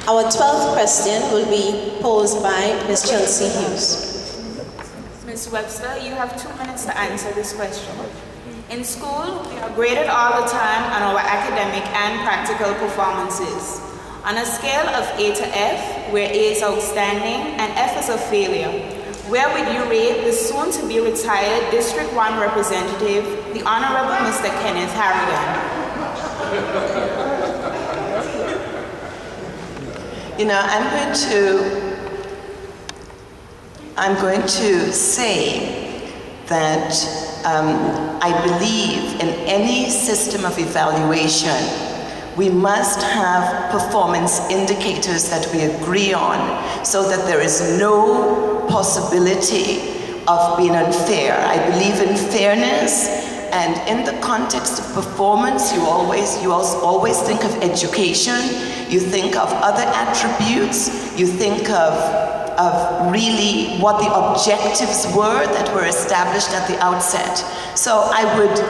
Our 12th question will be posed by Ms. Chelsea Hughes. Ms. Webster, you have 2 minutes to answer this question. In school, we are graded all the time on our academic and practical performances. On a scale of A to F, where A is outstanding and F is a failure, where would you rate the soon-to-be retired District 1 representative, the Honorable Mr. Kenneth Harrigan? You know, I'm going to say that I believe in any system of evaluation, we must have performance indicators that we agree on so that there is no possibility of being unfair. I believe in fairness, and in the context of performance, you always think of education, you think of other attributes, you think of really what the objectives were that were established at the outset. So I would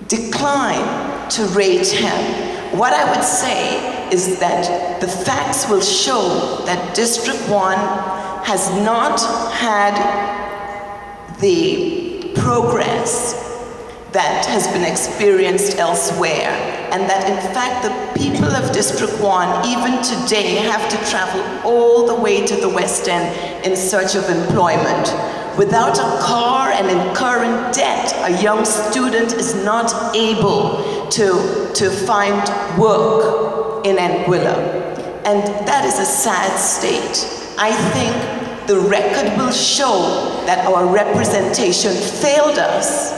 decline to rate him. What I would say is that the facts will show that District 1 has not had the progress that has been experienced elsewhere, and that in fact the people of District 1 even today have to travel all the way to the West End in search of employment. Without a car and incurring debt, a young student is not able to find work in Anguilla. And that is a sad state. I think the record will show that our representation failed us.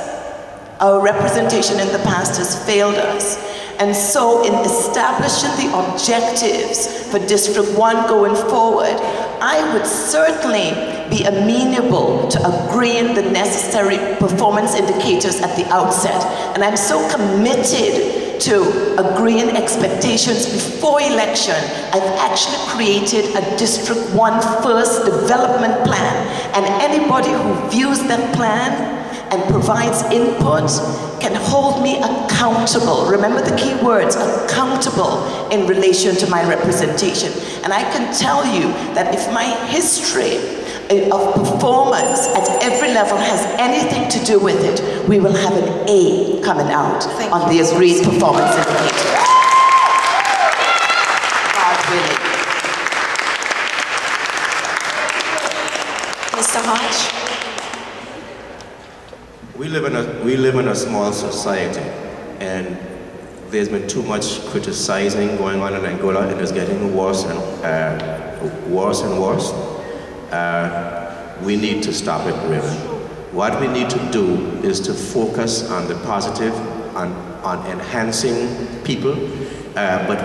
Our representation in the past has failed us. And so in establishing the objectives for District 1 going forward, I would certainly be amenable to agreeing the necessary performance indicators at the outset. And I'm so committed to agreeing expectations before election. I've actually created a District 1 first development plan, and anybody who views that plan and provides input can hold me accountable. Remember the key words, accountable in relation to my representation. And I can tell you that if my history of performance at every level has anything to do with it, we will have an A coming out on the agreed performance indicator. God willing. Mr. Hodge? We live in a small society, and there's been too much criticizing going on in Anguilla, and it's getting worse and worse. We need to stop it, really. What we need to do is to focus on the positive, on enhancing people, but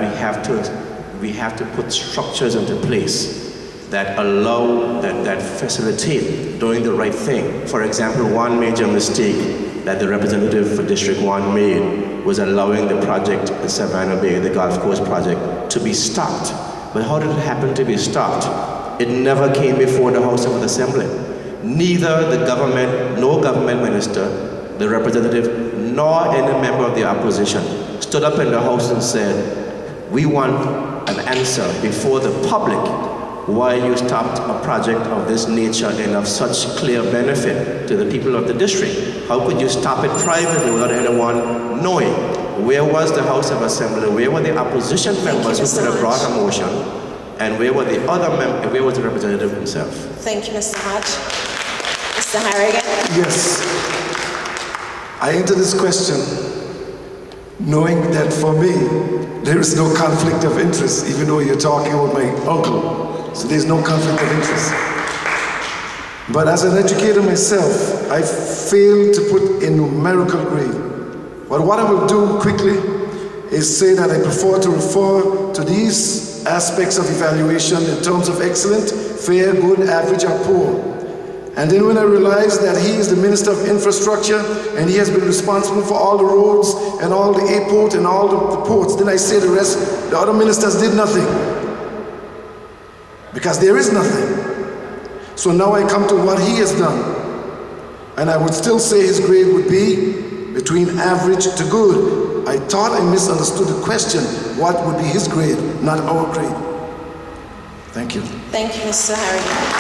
we have to put structures into place that allow, that facilitate doing the right thing. For example, one major mistake that the representative for District 1 made was allowing the project, the Savannah Bay, the Gulf Coast project, to be stopped. But how did it happen to be stopped? It never came before the House of Assembly. Neither the government, no government minister, the representative, nor any member of the opposition stood up in the House and said, we want an answer before the public why you stopped a project of this nature and of such clear benefit to the people of the district. How could you stop it privately without anyone knowing? Where was the House of Assembly? Where were the opposition members who could have brought a motion? And where were the other members? Where was the representative himself? Thank you, Mr. Hodge. Mr. Harrigan? Yes. I enter this question knowing that for me, there is no conflict of interest, even though you're talking about my uncle. So there's no conflict of interest. But as an educator myself, I failed to put a numerical grade. But what I will do quickly is say that I prefer to refer to these aspects of evaluation in terms of excellent, fair, good, average, or poor. And then when I realized that he is the Minister of Infrastructure and he has been responsible for all the roads and all the airport and all the ports, then I say the rest, the other ministers did nothing. Because there is nothing. So now I come to what he has done. And I would still say his grade would be between average to good. I thought I misunderstood the question. What would be his grade, not our grade? Thank you. Thank you, Mr. Harry.